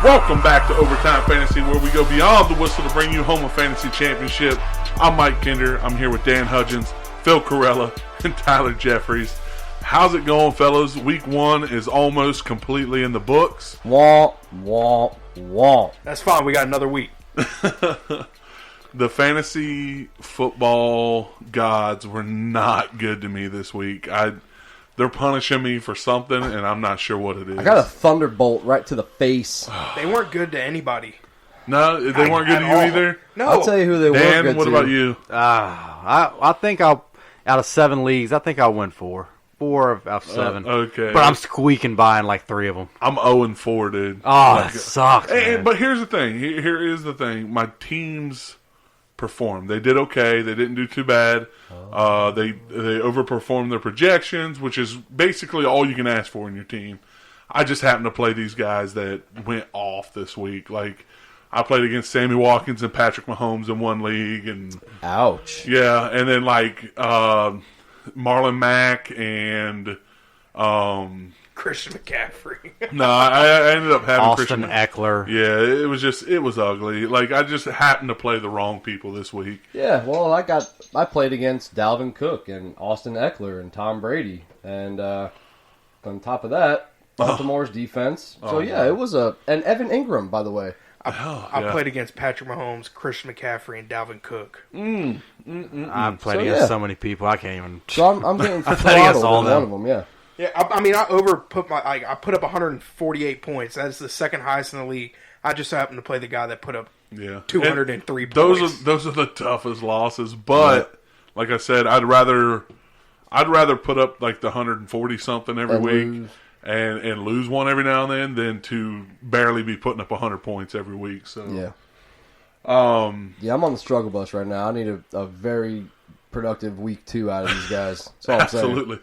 Welcome back to Overtime Fantasy, where we go beyond the whistle to bring you home a fantasy championship. I'm Mike Kinder. I'm here with Dan Hudgens, Phil Corella, and Tyler Jeffries. How's it going, fellas? Week 1 is almost completely in the books. Womp, womp, womp. That's fine. We got another week. The fantasy football gods were not good to me this week. They're punishing me for something, and I'm not sure what it is. I got a thunderbolt right to the face. They weren't good to anybody. No, they weren't good to you either? No. I'll tell you who they were good Dan, what to. about you? I think out of 7 leagues, I think I'll win 4. 4 out of 7. Okay. But I'm squeaking by in like 3 of them. I'm 0-4, dude. Oh, that sucks, man. But here's the thing. Here is the thing. My teams performed. They did okay. They didn't do too bad. They overperformed their projections, which is basically all you can ask for in your team. I just happened to play these guys that went off this week. Like, I played against Sammy Watkins and Patrick Mahomes in one league, and ouch. Yeah, and then like Marlon Mack and Christian McCaffrey. no, I ended up having Austin Christian Eckler. Yeah, it was ugly. Like, I just happened to play the wrong people this week. Yeah, well, I played against Dalvin Cook and Austin Eckler and Tom Brady, and on top of that, Baltimore's defense. So yeah, it was and Evan Ingram, by the way. I played against Patrick Mahomes, Christian McCaffrey, and Dalvin Cook. I've played against so many people, I can't even. So I'm getting I played against all one of them. Yeah. Yeah, I mean, I put up 148 points. That's the second highest in the league. I just happened to play the guy that put up 203 points. Those are the toughest losses. But like I said, I'd rather put up like the 140 something every week and lose one every now and then than to barely be putting up 100 points every week. So yeah, I'm on the struggle bus right now. I need a very productive week 2 out of these guys. That's all I'm saying. Absolutely.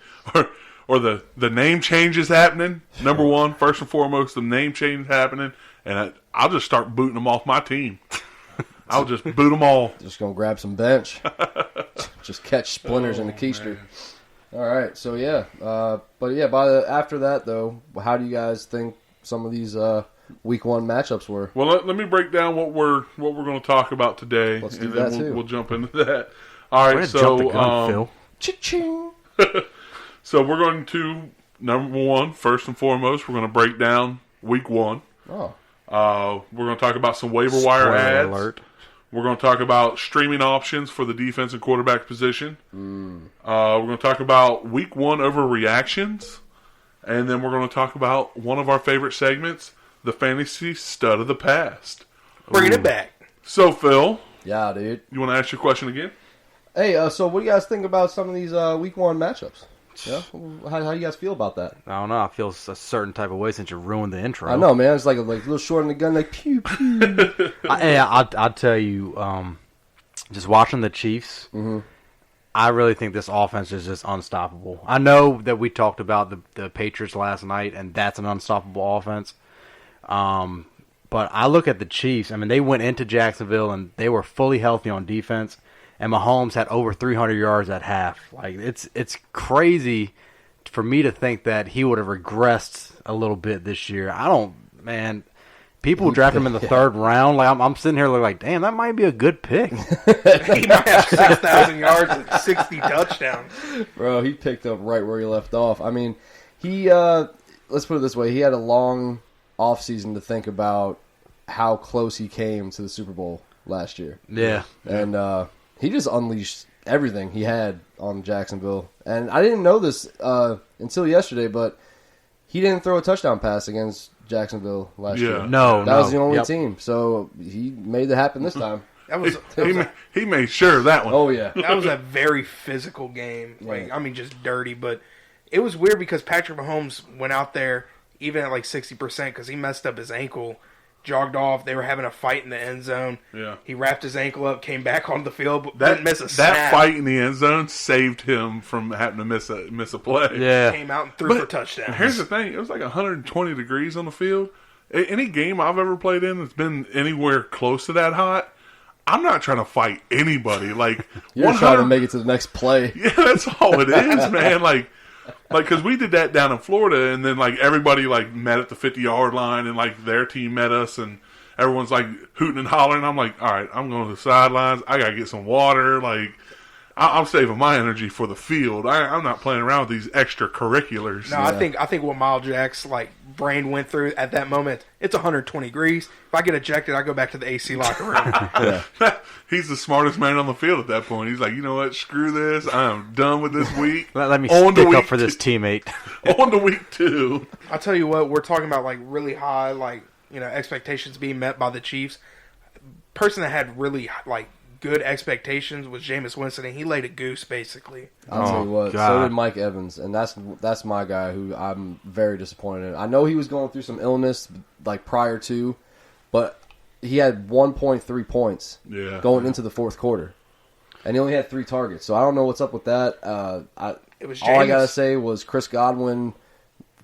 Or the name change is happening. Number one, first and foremost, the name change is happening, and I'll just start booting them off my team. I'll just boot them all. Just gonna grab some bench. Just catch splinters in the keister. All right, so yeah, but yeah, after that though, how do you guys think some of these week 1 matchups were? Well, let me break down what we're going to talk about today. Let's do that too. We'll jump into that. All right, so jump the gun, Phil. Cha-ching. So we're going to, number one, first and foremost, we're going to break down week 1. Oh. We're going to talk about some waiver wire ads. Alert. We're going to talk about streaming options for the defense and quarterback position. We're going to talk about week 1 overreactions. And then we're going to talk about one of our favorite segments, the fantasy stud of the past. Bringing it back. So, Phil. Yeah, dude. You want to ask your question again? Hey, so what do you guys think about some of these week 1 matchups? Yeah, how do you guys feel about that? I don't know. I feel a certain type of way since you ruined the intro. I know, man. It's like a little short in the gun, like pew pew. I'll tell you, just watching the Chiefs, I really think this offense is just unstoppable. I know that we talked about the Patriots last night, and that's an unstoppable offense. But I look at the Chiefs. I mean, they went into Jacksonville, and they were fully healthy on defense. And Mahomes had over 300 yards at half. Like, it's crazy for me to think that he would have regressed a little bit this year. People draft him in the 3rd round. Like, I'm sitting here looking like, damn, that might be a good pick. He might have 6,000 yards and 60 touchdowns. Bro, he picked up right where he left off. I mean, let's put it this way. He had a long offseason to think about how close he came to the Super Bowl last year. Yeah. And, he just unleashed everything he had on Jacksonville. And I didn't know this until yesterday, but he didn't throw a touchdown pass against Jacksonville last year. That was the only team. So he made it happen this time. He made sure of that one. Oh, yeah. That was a very physical game. Just dirty. But it was weird because Patrick Mahomes went out there even at like 60% because he messed up his ankle. Jogged off. They were having a fight in the end zone. Yeah. He wrapped his ankle up, came back on the field, but didn't miss a snap. That fight in the end zone saved him from having to miss a play. Yeah. Came out and threw for touchdowns. Here's the thing. It was like 120 degrees on the field. Any game I've ever played in that's been anywhere close to that hot, I'm not trying to fight anybody. Like, You're trying to make it to the next play. Yeah, that's all it is, man. Like, Like, because we did that down in Florida, and then, like, everybody, like, met at the 50-yard line, and, like, their team met us, and everyone's, like, hooting and hollering. I'm like, all right, I'm going to the sidelines. I got to get some water. Like, I'm saving my energy for the field. I'm not playing around with these extracurriculars. No, I think what Miles Jack's like brain went through at that moment. It's 120 degrees. If I get ejected, I go back to the AC locker room. He's the smartest man on the field at that point. He's like, you know what? Screw this. I'm done with this week. Let me On to stick up week for this teammate. On to week 2. I'll tell you what. We're talking about like really high, like expectations being met by the Chiefs. Person that had really like good expectations was Jameis Winston, and he laid a goose basically. I'll tell you what, God. so did Mike Evans, and that's my guy who I'm very disappointed in. I know he was going through some illness like prior to, but he had 1.3 points going into the fourth quarter, and he only had 3 targets. So I don't know what's up with that. It was all I gotta Jameis. say was Chris Godwin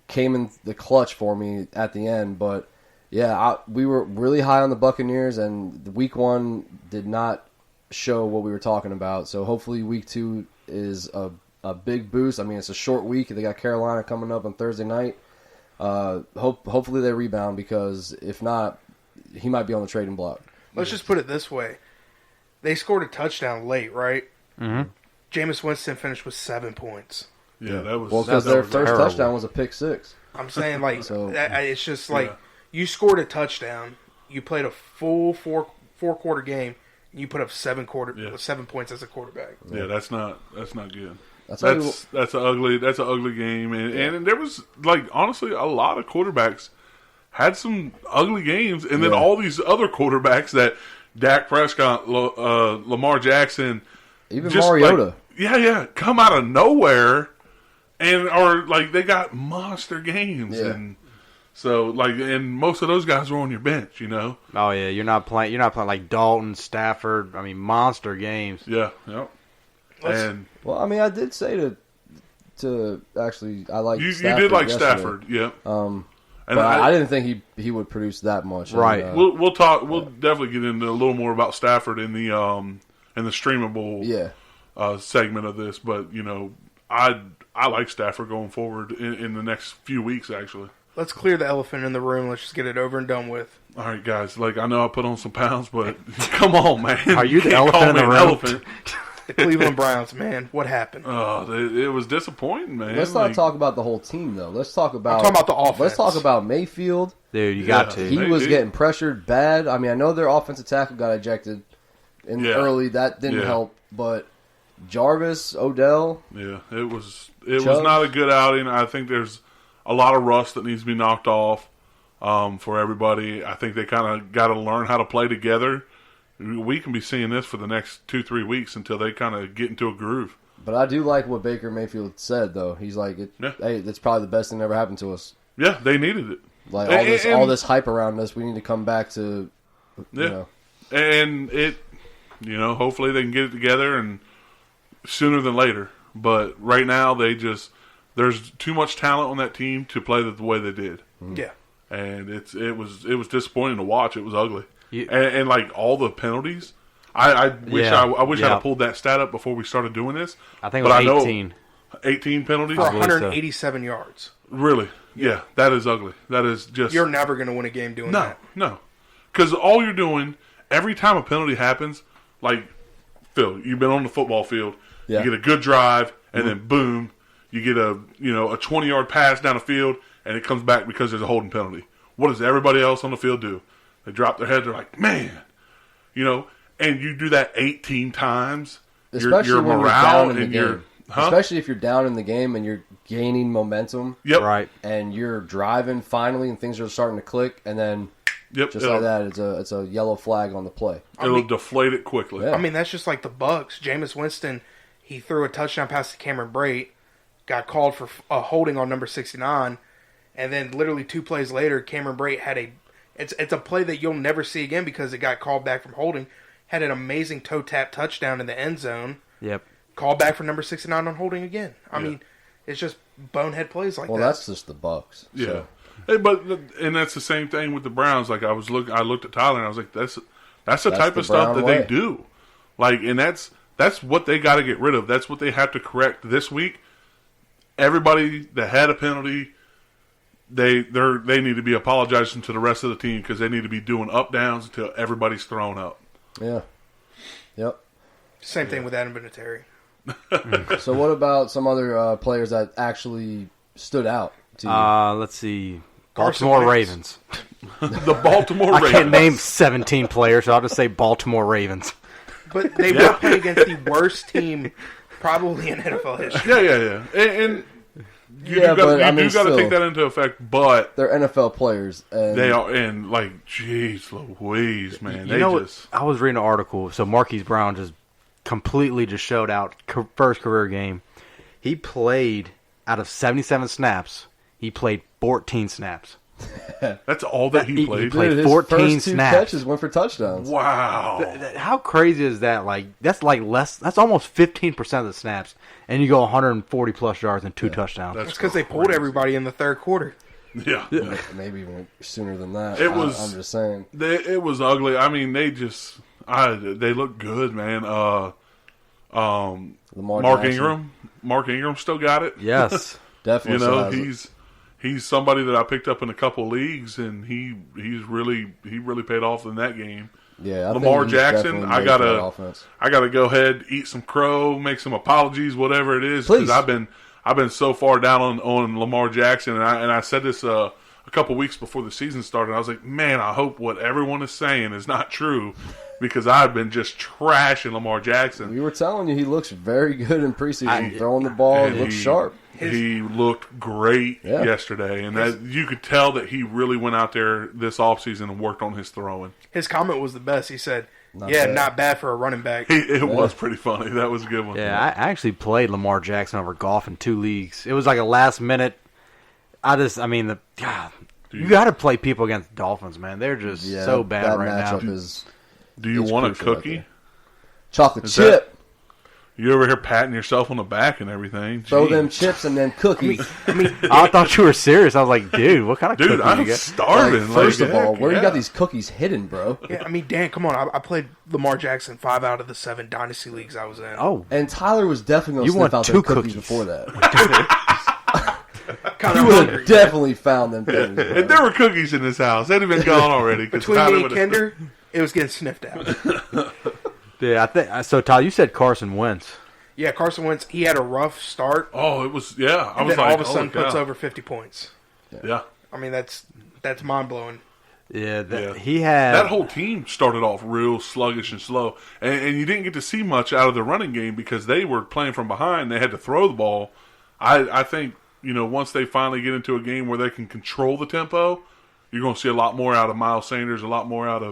came in the clutch for me at the end, but yeah, we were really high on the Buccaneers, and the week 1 did not show what we were talking about. So hopefully week 2 is a big boost. I mean, it's a short week. They got Carolina coming up on Thursday night. Hopefully they rebound, because if not, he might be on the trading block. Let's just put it this way: they scored a touchdown late, right? Mm-hmm. Jameis Winston finished with 7 points. Yeah, that was... Well, because that their was first terrible. touchdown was a pick 6. I'm saying, like, So- it's just like you scored a touchdown, you played a full four-quarter game, and you put up 7 points as a quarterback. Yeah, that's not good. That's That's an ugly game, and there was, like, honestly, a lot of quarterbacks had some ugly games, and then all these other quarterbacks that Dak Prescott, Lamar Jackson, even just, Mariota. like, come out of nowhere, and or like they got monster games, and so like, and most of those guys were on your bench, Oh yeah, you're not playing like Dalton, Stafford. I mean, monster games. Yeah. And Well, I mean, I did say to actually, I like you Stafford did like yesterday. Stafford, yeah. And And I didn't think he would produce that much. Right. And, We'll talk. We'll definitely get into a little more about Stafford in the streamable segment of this. But I like Stafford going forward in the next few weeks. Actually, Let's clear the elephant in the room. Let's just get it over and done with. all right, guys. Like, I know I put on some pounds, but come on, man. Are you the can't elephant call in me the an room? elephant. The Cleveland Browns, man, what happened? It was disappointing, man. let's not talk about the whole team though. Let's talk about. I'm talking about the offense. Let's talk about Mayfield. Dude, you got Yeah. to. He They was did. getting pressured bad. I mean, I know their offensive tackle got ejected early. That didn't help. But Jarvis, Odell, Yeah, it was was Chubb. not a good outing. I think there's a lot of rust that needs to be knocked off for everybody. I think they kind of got to learn how to play together. We can be seeing this for the next 2-3 weeks until they kind of get into a groove. but I do like what Baker Mayfield said though. He's like, "Hey, that's probably the best thing that ever happened to us." Yeah, they needed it. Like And- all this hype around us, we need to come back to. Yeah, and it, hopefully they can get it together and sooner than later. But right now, there's too much talent on that team to play the way they did, Yeah. and it was disappointing to watch. It was ugly, You- and like all the penalties. I wish Yeah. I wish I'd Yeah. have pulled that stat up before we started doing this. I think it But was 18. 18 penalties. For believe so. 187 yards. Really? Yeah, that is ugly. That is just You're never going to win a game doing that. No. Because all you're doing, every time a penalty happens, like, Phil, you've been on the football field, Yeah. you get a good drive, and then boom, you get a 20-yard pass down the field, and it comes back because there's a holding penalty. What does everybody else on the field do? They drop their head, they're like, man, and you do that 18 times, Especially your when morale you're down in the and your... game. Huh? Especially if you're down in the game and you're gaining momentum Yep. Right. and you're driving finally and things are starting to click, and then Yep. just like that, it's a yellow flag on the play. It'll deflate it quickly. Yeah. I mean, that's just like the Bucks. Jameis Winston, he threw a touchdown pass to Cameron Brate, got called for a holding on number 69, and then literally 2 plays later, Cameron Brate had it's a play that you'll never see again because it got called back from holding, had an amazing toe tap touchdown in the end zone, Yep. called back for number 69 on holding again. I mean, it's just bonehead plays like Well, that. that's just the Bucks. Yeah. So. Hey, and that's the same thing with the Browns. Like I looked at Tyler and I was like, that's the type the of stuff Brown that way. they do. Like, and that's what they got to get rid of. That's what they have to correct this week. everybody that had a penalty, they need to be apologizing to the rest of the team because they need to be doing up downs until everybody's thrown up. Yeah. Yep. Same thing with Adam Vinatieri. So what about some other players that actually stood out to you? Let's see. Carson Baltimore Wentz. Ravens. The Baltimore I Ravens. can't name 17 players, so I'll just say Baltimore Ravens. But they will play against the worst team probably in NFL history. Yeah. And you Yeah, do but, I got mean, to still. take that into effect, but They're NFL players. And they are, and like, jeez Louise, man. You know what? I was reading an article. So Marquise Brown just completely just showed out first career game. He played out of 77 snaps. He played 14 snaps. That's all that he played. He played Dude, his 14 first 2 snaps. catches went for touchdowns. Wow. How crazy is that? Like that's like less. That's almost 15% of the snaps, and you go 140 plus yards and 2 touchdowns. That's because they pulled everybody in the third quarter. Yeah. Maybe even sooner than that. It was- I'm just saying. It was ugly. I mean, they look good, man. Lamar Mark Jackson. Ingram. Mark Ingram still got it. Yes. Definitely. You know, still has it. he's somebody that I picked up in a couple leagues, and he really paid off in that game. Yeah, I Lamar think he's Jackson, definitely I made gotta- that offense. I got to go ahead, eat some crow, make some apologies, whatever it is, Please. because I've been so far down on Lamar Jackson, and I said this a couple weeks before the season started. I was like, man, I hope what everyone is saying is not true, because I've been just trashing Lamar Jackson. We were telling you he looks very good in preseason. Throwing the ball, And he looks sharp. He looked great Yeah. yesterday, and that you could tell that he really went out there this offseason and worked on his throwing. His comment was the best. He said, Not "Yeah, bad. not bad for a running back." It was pretty funny. That was a good one. Yeah, I actually played Lamar Jackson over golf in 2 leagues. It was like a last minute. You got to play people against Dolphins, man. They're just Yeah, so bad that right now. matchup is Do you it's want a crucial right cookie? there. Chocolate Is chip. You over here patting yourself on the back and everything. Throw Jeez. them chips and then cookies. I thought you were serious. I was like, dude, what kind of Dude, cookie I'm you get? starving. Like, first like, of all, heck, where yeah. you got these cookies hidden, bro? Yeah, I mean, Dan, come on. I played Lamar Jackson 5 out of the 7 dynasty leagues I was in. Oh, And Tyler was definitely You going to want sniff out 2 them cookies cookies. before that. kind You of would hungry. have definitely found them things. bro. And there were cookies in this house. They'd have been gone already. 'cause Between Tyler me and would've- Kinder, it was getting sniffed out. yeah. I think so. Tyler, you said Carson Wentz. Yeah, Carson Wentz, he had a rough start, Oh, it was, yeah. I and was then like, all of a sudden holy puts cow. over 50 points. Yeah. I mean, that's mind-blowing. Yeah, Yeah. he had That whole team started off real sluggish and slow. And you didn't get to see much out of the running game because they were playing from behind. They had to throw the ball. I think, once they finally get into a game where they can control the tempo, you're going to see a lot more out of Miles Sanders, a lot more out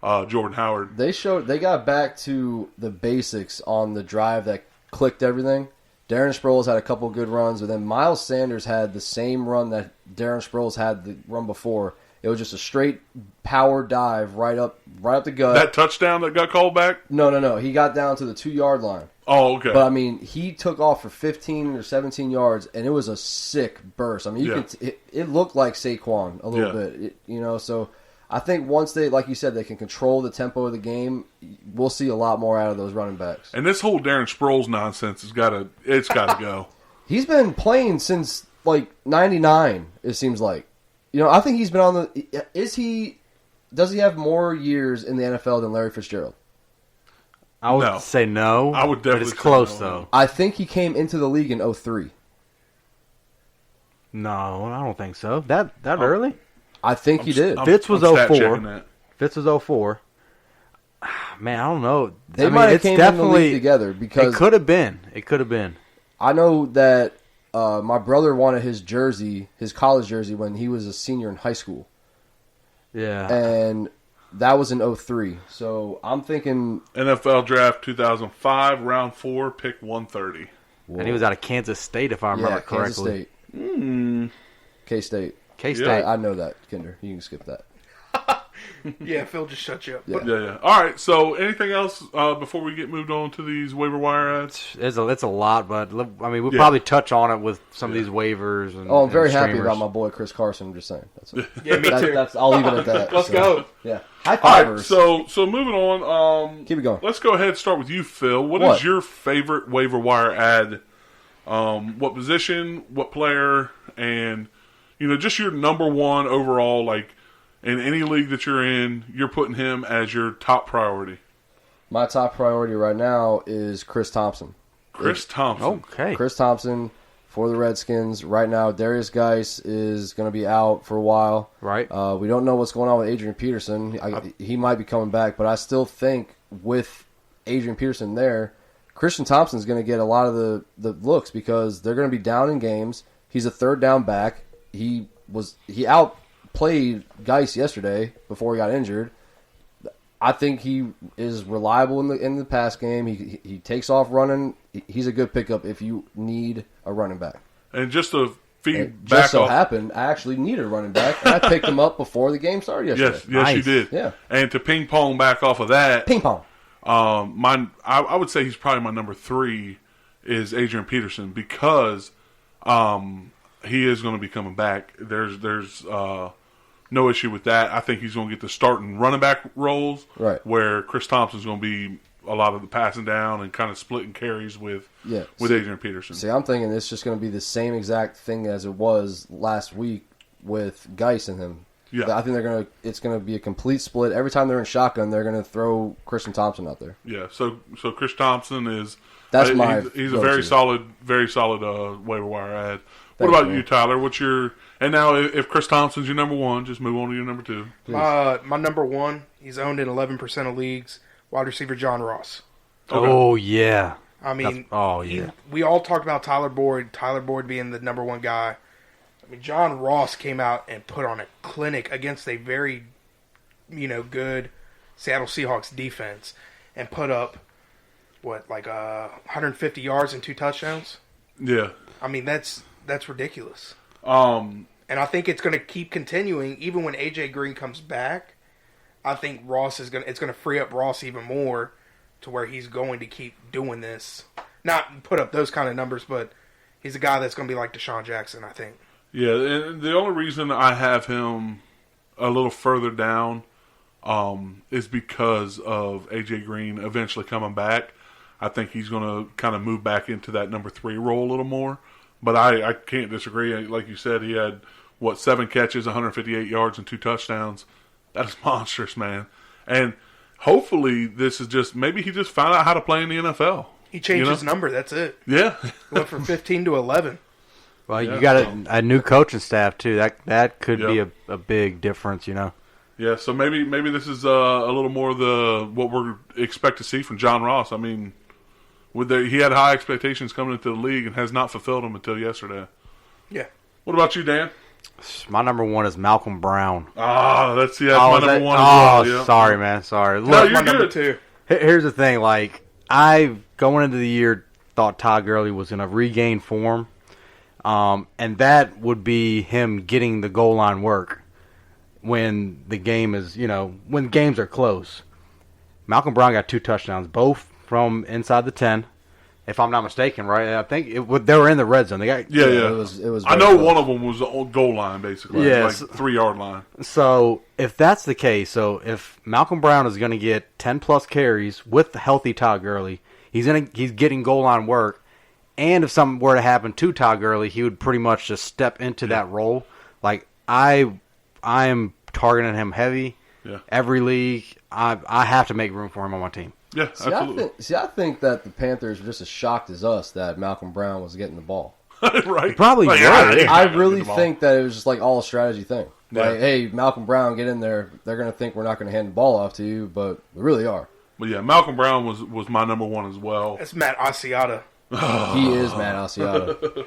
of Jordan Howard. They got back to the basics on the drive that clicked everything. Darren Sproles had a couple good runs, but then Miles Sanders had the same run that Darren Sproles had the run before. It was just a straight power dive right up the gut. That touchdown that got called back? No. He got down to the 2-yard line. Oh, okay. But I mean, he took off for 15 or 17 yards, and it was a sick burst. I mean, Yeah. it looked like Saquon a little Yeah. bit, So I think once they, like you said, they can control the tempo of the game, we'll see a lot more out of those running backs. And this whole Darren Sproles nonsense has got to go. He's been playing since like '99. It seems like, I think he's been on the. Does he have more years in the NFL than Larry Fitzgerald? I would No. say no. I would but definitely it's say close no. though. I think he came into the league in 03. No, I don't think so. That early? I think he did. Fitz was I'm stat 04. checking that. Fitz was 04. Man, I don't know. They I might mean, have it's came in the definitely league together because it could have been. It could have been. I know that my brother wanted his jersey, his college jersey, when he was a senior in high school, Yeah. and that was in 03. So I'm thinking, NFL Draft 2005, round 4, pick 130. And he was out of Kansas State, if I remember Kansas correctly. State, K-State. K-State. I know that, Kinder. You can skip that. Yeah, Phil just shut you up. Yeah. Yeah. All right. So, anything else before we get moved on to these waiver wire ads? It's a lot, but I mean, we'll Yeah. probably touch on it with some of these waivers. And, Oh, I'm very and happy streamers. about my boy Chris Carson. I'm just saying. That's it. Yeah, me too. I'll leave it at that. Let's go. Yeah. High All right. fivers. So moving on. Keep it going. Let's go ahead and start with you, Phil. What What? is your favorite waiver wire ad what position, what player, and just your number one overall. Like in any league that you're in, you're putting him as your top priority. My top priority right now is Chris Thompson. Chris Thompson. Okay. Chris Thompson for the Redskins. Right now, Darius Geis is going to be out for a while. Right. We don't know what's going on with Adrian Peterson. He might be coming back, but I still think with Adrian Peterson there, Christian Thompson is going to get a lot of the looks because they're going to be down in games. He's a third down back. He outplayed Geis yesterday before he got injured. I think he is reliable in the pass game. He takes off running. He's a good pickup if you need a running back. And just to feed Just back so off. happened, I actually needed a running back, and I picked him up before the game started yesterday. Yes, Nice. you did. Yeah. And to ping pong back off of that, Ping pong. I would say he's probably my number 3 is Adrian Peterson because he is going to be coming back. There's no issue with that. I think he's going to get the starting running back roles, Right. where Chris Thompson's going to be a lot of the passing down and kind of splitting carries with Adrian Peterson. See, I'm thinking it's just going to be the same exact thing as it was last week with Geis and him. Yeah. I think it's going to be a complete split. Every time they're in shotgun, they're going to throw Christian Thompson out there. Yeah, so Chris Thompson is That's my he's a go-to. very solid waiver wire ad. What Thanks, about man. you, Tyler? What's your and now if Chris Thompson's your number 1, just move on to your number 2. My number 1, he's owned in 11% of leagues. Wide receiver John Ross. Okay. Oh, yeah. I mean, yeah. we all talked about Tyler Boyd being the number 1 guy. I mean, John Ross came out and put on a clinic against a very, good Seattle Seahawks defense and put up, 150 yards and 2 touchdowns? Yeah. I mean, that's ridiculous. Um, And I think it's going to keep continuing even when AJ Green comes back. I think it's going to free up Ross even more to where he's going to keep doing this. Not put up those kind of numbers, but he's a guy that's going to be like Deshaun Jackson, I think. yeah, and the only reason I have him a little further down is because of AJ Green eventually coming back. I think he's going to kind of move back into that number 3 role a little more. But I can't disagree. Like you said, he had, 7 catches, 158 yards, and 2 touchdowns. That is monstrous, man. And hopefully this is just, maybe he just found out how to play in the NFL. He changed his number, that's it. Yeah. He went from 15 to 11. Well, Yeah. you got a new coaching staff, too. That could be Yep. a big difference, Yeah, so maybe this is a little more what we're expect to see from John Ross. I mean, he had high expectations coming into the league and has not fulfilled them until yesterday. Yeah. What about you, Dan? My number 1 is Malcolm Brown. That's my is number that- 1 as well. Yeah. Sorry, man. Sorry. No, Look, you're My number good. 2. here's the thing. I, going into the year, thought Todd Gurley was going to regain form. And that would be him getting the goal line work when the game is, when games are close. Malcolm Brown got 2 touchdowns, both from inside the 10. If I'm not mistaken, right? I think they were in the red zone. They got Yeah. It was. I very know close. one of them was the goal line, basically. Yes. 3-yard line. So if that's the case, so if Malcolm Brown is going to get 10+ carries with the healthy Todd Gurley, he's getting goal line work, and if something were to happen to Todd Gurley, he would pretty much just step into that role. I am targeting him heavy. Yeah. Every league, I have to make room for him on my team. Yeah, absolutely. I think that the Panthers were just as shocked as us that Malcolm Brown was getting the ball. Right. Probably Like, were. I get really the ball. think that it was just all a strategy thing. Yeah. Hey, Malcolm Brown, get in there. They're going to think we're not going to hand the ball off to you, but we really are. But yeah, Malcolm Brown was my number 1 as well. That's Matt Asiata. He is Matt Asiata.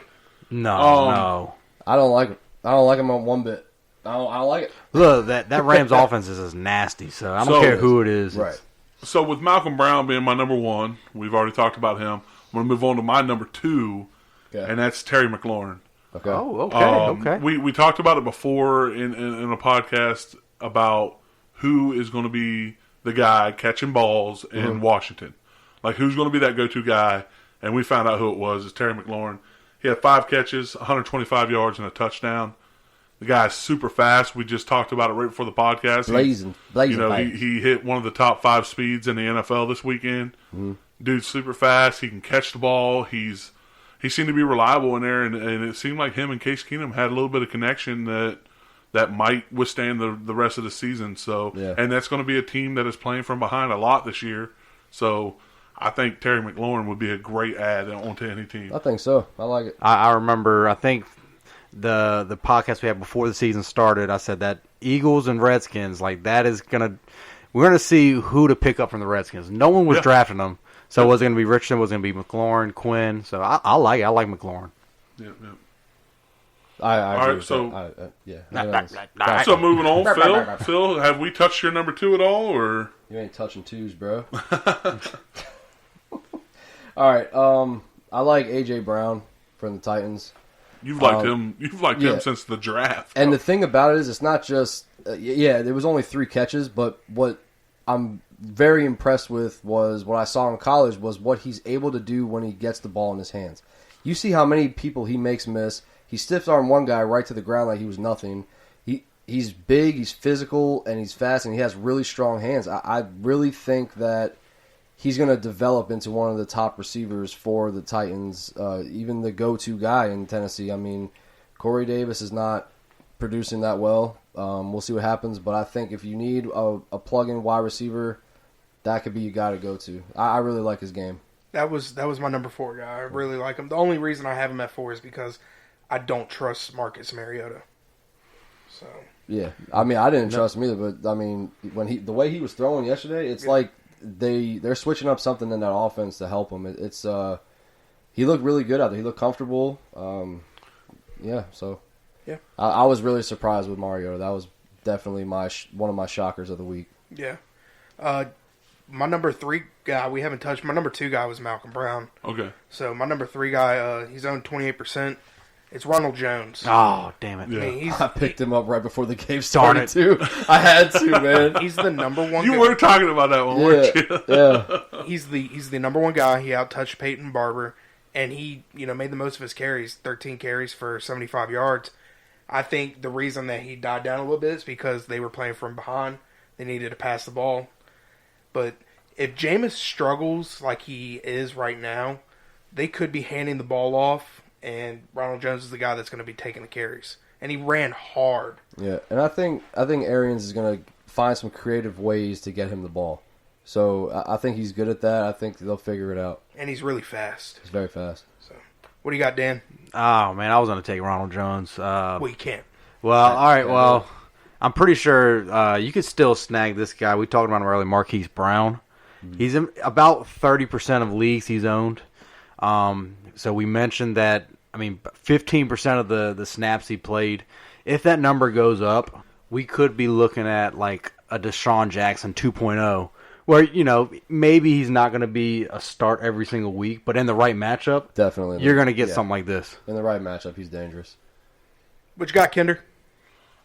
No. I don't like him. I don't like him on one bit. I don't like it. Look, that Rams offense is nasty, so I don't So- care who it is. Right. So with Malcolm Brown being my number 1, we've already talked about him. I'm going to move on to my number 2, Okay. and that's Terry McLaurin. Okay. Oh, okay. We talked about it before in a podcast about who is going to be the guy catching balls in Washington. Like, who's going to be that go-to guy? And we found out who it was. It's Terry McLaurin. He had 5 catches, 125 yards, and a touchdown. The guy's super fast. We just talked about it right before the podcast. Blazing fast. He hit one of the top 5 speeds in the NFL this weekend. Dude's super fast. He can catch the ball. He's he seemed to be reliable in there, and it seemed like him and Case Keenum had a little bit of connection that might withstand the rest of the season. So, and that's going to be a team that is playing from behind a lot this year. So, I think Terry McLaurin would be a great add onto any team. I think so. I like it. I remember, I think the podcast we had before the season started, I said that Eagles and Redskins, like that is going to, we're going to see who to pick up from the Redskins. No one was drafting them. So was it going to be Richardson? Was it going to be McLaurin, Quinn? So I like it. I like McLaurin. Yeah. I All agree right, with so that. So moving on, Phil, have we touched your number 2 at all, or You ain't touching twos, bro. All right. I like A.J. Brown from the Titans. you've liked him? You've liked him since the draft. And the thing about it is, it's not just there was only 3 catches, but what I'm very impressed with was what I saw in college was what he's able to do when he gets the ball in his hands. You see how many people he makes miss. He stiff armed one guy right to the ground like he was nothing. He's big, he's physical, and he's fast, and he has really strong hands. I really think that he's going to develop into one of the top receivers for the Titans, even the go-to guy in Tennessee. I mean, Corey Davis is not producing that well. We'll see what happens, but I think if you need a plug-in wide receiver, that could be you got to go to. I really like his game. That was my number 4 guy. I really like him. The only reason I have him at 4 is because I don't trust Marcus Mariota. So yeah, I mean, I didn't trust him either, but I mean, the way he was throwing yesterday, it's like they're switching up something in that offense to help him. It's he looked really good out there. He looked comfortable. So I was really surprised with Mariota. That was definitely one of my shockers of the week. Yeah. My number 3 guy we haven't touched. My number 2 guy was Malcolm Brown. Okay. So my number 3 guy, he's owned 28%. It's Ronald Jones. Oh, damn it. Yeah. I mean, I picked him up right before the game started, too. I had to, man. he's the number 1 You guy. were talking about that one, weren't you? Yeah. He's the number 1 guy. He outtouched Peyton Barber, and he made the most of his carries, 13 carries for 75 yards. I think the reason that he died down a little bit is because they were playing from behind. They needed to pass the ball. But if Jameis struggles like he is right now, they could be handing the ball off, and Ronald Jones is the guy that's going to be taking the carries. And he ran hard. Yeah, and I think Arians is going to find some creative ways to get him the ball. So I think he's good at that. I think they'll figure it out. And he's really fast. He's very fast. So, what do you got, Dan? Oh, man, I was going to take Ronald Jones. Well, you can't. Well, all right, well, I'm pretty sure you could still snag this guy. We talked about him earlier, Marquise Brown. Mm-hmm. He's in about 30% of leagues he's owned. So we mentioned that, 15% of the snaps he played. If that number goes up, we could be looking at like a Deshaun Jackson 2.0, where, maybe he's not going to be a start every single week, but in the right matchup, definitely you're going to get something like this. In the right matchup, he's dangerous. What you got, Kinder?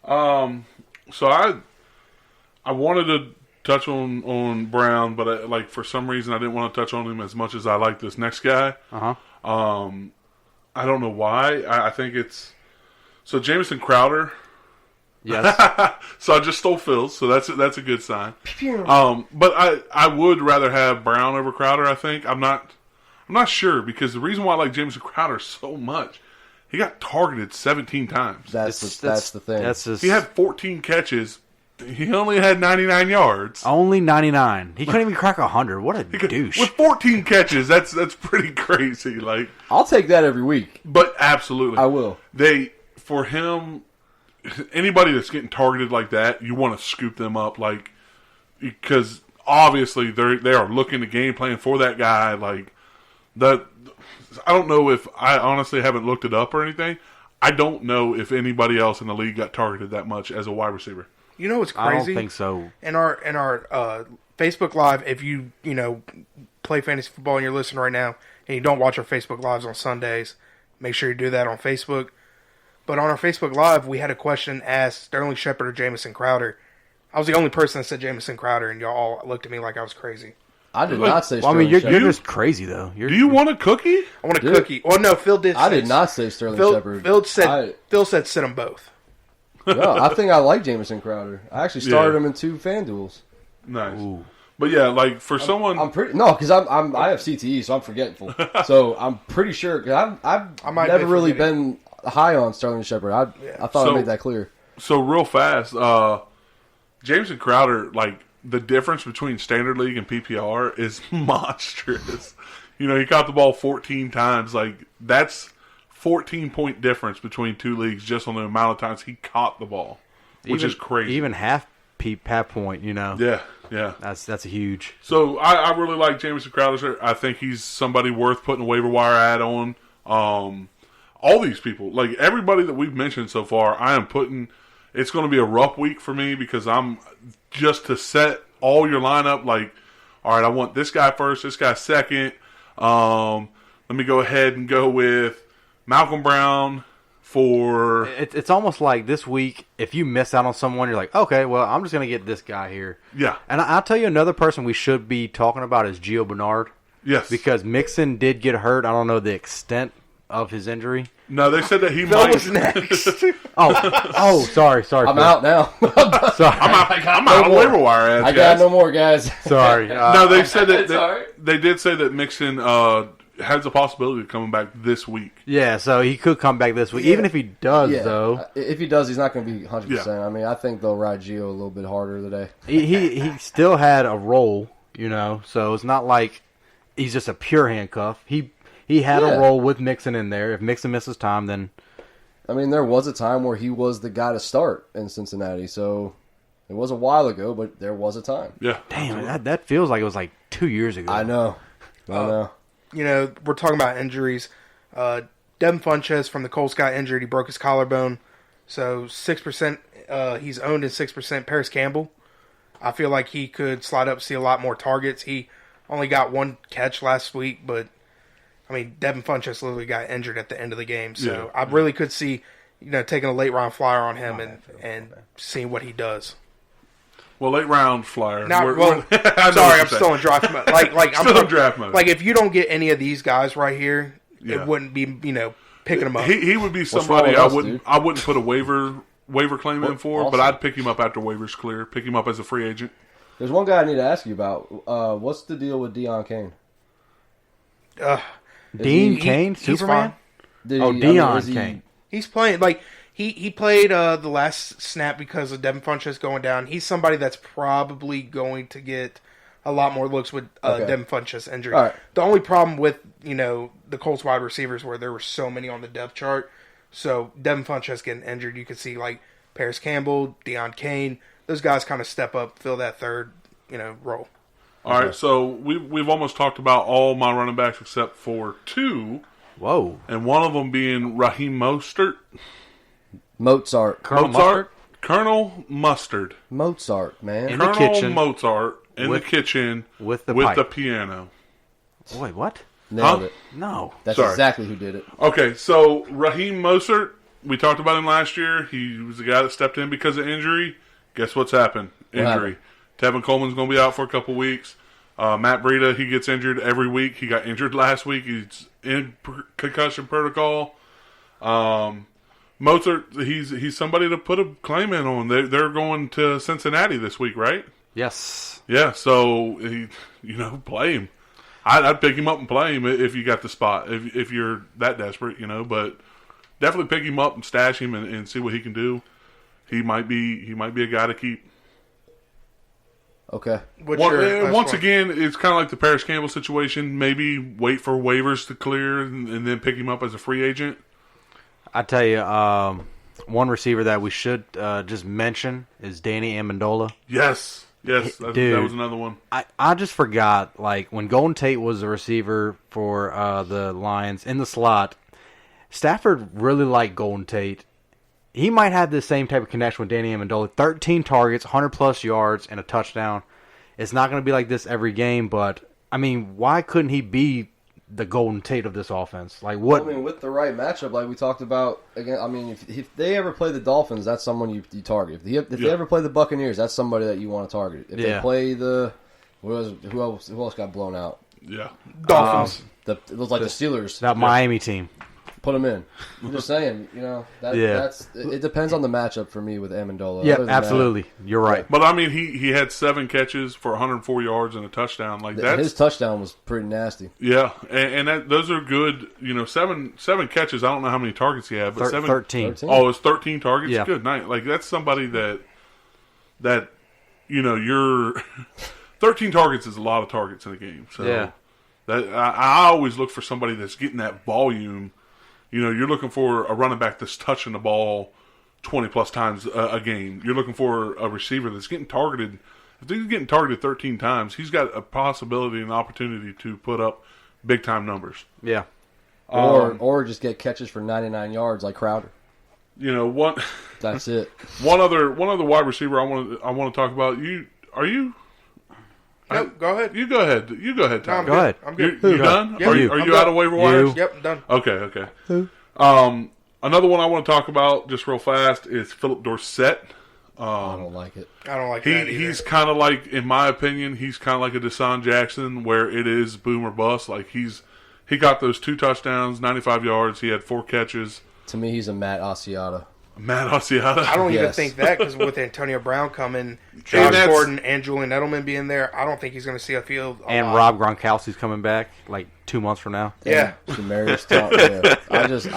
So I wanted to touch on Brown, but for some reason I didn't want to touch on him as much as I like this next guy. I don't know why. I think it's Jamison Crowder. Yes. So I just stole Phil's, so that's a good sign. But I would rather have Brown over Crowder. I think I'm not sure, because the reason why I like Jamison Crowder so much, he got targeted 17 times. That's the thing. He had 14 catches. He only had 99 yards. Only 99. He couldn't even crack 100. What a douche. With 14 catches, that's pretty crazy. I'll take that every week. But absolutely, I will. For him, anybody that's getting targeted like that, you want to scoop them up, because obviously they are looking to game plan for that guy. I don't know if I honestly haven't looked it up or anything. I don't know if anybody else in the league got targeted that much as a wide receiver. You know what's crazy? I don't think so. In our Facebook Live, if you play fantasy football and you're listening right now and you don't watch our Facebook Lives on Sundays, make sure you do that on Facebook. But on our Facebook Live, we had a question asked Sterling Shepard or Jamison Crowder. I was the only person that said Jamison Crowder, and y'all all looked at me like I was crazy. I did not say Sterling Sterling Shepard. You're just crazy, though. Do you want a cookie? I want a cookie. Well, no, Phil did. I did not say Sterling Shepard. Phil said sit them both. No, I think I like Jamison Crowder. I actually started him in 2 FanDuels. Nice. Ooh. But yeah, like for someone, I'm pretty because I have CTE, so I'm forgetful. So I'm pretty sure because I've might never be really forgetting. been high on Sterling Shepard. I thought I So- made that clear. so real fast, Jameson Crowder, like the difference between standard league and PPR is monstrous. You know, he caught the ball 14 times. Like that's 14-point difference between two leagues just on the amount of times he caught the ball, which is crazy. Even half point, you know. Yeah. That's a huge. So I really like Jameson Crowder. I think he's somebody worth putting a waiver wire ad on. All these people, like everybody that we've mentioned so far, I am putting. It's going to be a rough week for me because I'm just to set all your lineup. Like, all right, I want this guy first, this guy second. Let me go ahead and go with Malcolm Brown for. It's almost like this week, if you miss out on someone, you're like, okay, well, I'm just going to get this guy here. Yeah. And I'll tell you another person we should be talking about is Gio Bernard. Yes. Because Mixon did get hurt. I don't know the extent of his injury. No, they said that he Phil might. was next. Sorry. I'm Phil. out now. Sorry. I'm out of waiver wire ads, I got guys. no more, guys. Sorry. No, they said that It's all right. they did say that Mixon has a possibility of coming back this week. Yeah, so he could come back this week. Yeah. Even if he does, Yeah, though, if he does, he's not going to be 100%. I mean, I think they'll ride Gio a little bit harder today. he still had a role, you know, so it's not like he's just a pure handcuff. He had Yeah. a role with Mixon in there. If Mixon misses time, then I mean, there was a time where he was the guy to start in Cincinnati, so it was a while ago, but there was a time. Yeah. damn, that feels like it was like 2 years ago. I know. You know, we're talking about injuries. Devin Funchess from the Colts got injured. He broke his collarbone. So 6%, he's owned in 6%. Paris Campbell, I feel like he could slide up, see a lot more targets. He only got one catch last week, but, I mean, Devin Funchess literally got injured at the end of the game. So I really could see, you know, taking a late round flyer on him and seeing what he does. Well, late round flyer. Now, We're- well, I know what sorry, you're I'm saying. still in draft mode. Like I'm Still in draft mode. Like if you don't get any of these guys right here, Yeah. it wouldn't be, you know, picking them up. He would be wrong somebody with I us, wouldn't dude? I wouldn't put a waiver claim in for, but awesome. I'd pick him up after waivers clear. Pick him up as a free agent. There's one guy I need to ask you about. What's the deal with Deion Kane? Dean he- Kane, he's Superman? fine. Did Oh, he- I mean, Deion is he- Kane. He's playing like he played the last snap because of Devin Funchess going down. He's somebody that's probably going to get a lot more looks with Okay. Devin Funchess injury. All right. The only problem with, you know, the Colts wide receivers where there were so many on the depth chart. So Devin Funchess getting injured, you could see like Paris Campbell, Deion Kane, those guys kind of step up, fill that third, you know, role. All right, so we've almost talked about all my running backs except for two, Whoa. and one of them being Raheem Mostert. Mozart, Colonel Mustard. Mozart, man. In the Colonel kitchen. Mozart in With- the kitchen with the with pipe. the piano. Wait, what? Nailed Huh? it. No. That's Sorry. exactly who did it. Okay, so Raheem Mostert, we talked about him last year. He was the guy that stepped in because of injury. Guess what's happened? Injury. Tevin Coleman's going to be out for a couple weeks. Matt Breida, he gets injured every week. He got injured last week. He's in concussion protocol. Mozart, he's somebody to put a claim in on. They're going to Cincinnati this week, right? Yes. Yeah, so play him. I'd pick him up and play him if you got the spot. If you're that desperate, but definitely pick him up and stash him and see what he can do. He might be a guy to keep. Okay. What's your last Once one? again, it's kind of like the Paris Campbell situation. Maybe wait for waivers to clear and then pick him up as a free agent. I tell you, one receiver that we should just mention is Danny Amendola. Yes, that Dude. was another one. I just forgot, like, when Golden Tate was the receiver for the Lions in the slot, Stafford really liked Golden Tate. He might have the same type of connection with Danny Amendola. 13 targets, 100-plus yards, and a touchdown. It's not going to be like this every game, but, I mean, why couldn't he be the Golden Tate of this offense? Like, what? I mean, with the right matchup, like we talked about, again, I mean, if they ever play the Dolphins, that's someone you target. If they ever play the Buccaneers, that's somebody that you want to target. If they play the... who else got blown out? Yeah. Dolphins. It was like the Steelers. That Miami team. put him in. I'm just saying, it depends on the matchup for me with Amendola. Yeah, absolutely. You're right. But I mean, he had 7 catches for 104 yards and a touchdown. Like his touchdown was pretty nasty. Yeah, and those are good. 7 catches. I don't know how many targets he had, but 13. Oh, it's 13 targets. Yeah. Good night. Like that's somebody that you're 13 targets is a lot of targets in a game. So yeah. that I always look for somebody that's getting that volume. You're looking for a running back that's touching the ball 20-plus times a game. You're looking for a receiver that's getting targeted. If he's getting targeted 13 times, he's got a possibility and opportunity to put up big-time numbers. Yeah. Or just get catches for 99 yards like Crowder. That's it. One other wide receiver I want to talk about. No, go ahead. You go ahead. You go ahead, Tom. No, Go ahead. I'm good. You done? Yep. Are you I'm out done. of waiver wires? Yep, I'm done. Okay. Another one I want to talk about just real fast is Philip Dorsett. I don't like it. I don't like that either. He's kind of like, in my opinion, he's kind of like a Deshaun Jackson, where it is boom or bust. Like he got those 2 touchdowns, 95 yards. He had 4 catches. To me, he's a Matt Asiata. Matt Asiata. I don't even Yes. think that because with Antonio Brown coming, Josh Gordon, and Julian Edelman being there, I don't think he's going to see a field. And lot. Rob Gronkowski's coming back like 2 months from now. Yeah. Demarius Thomas.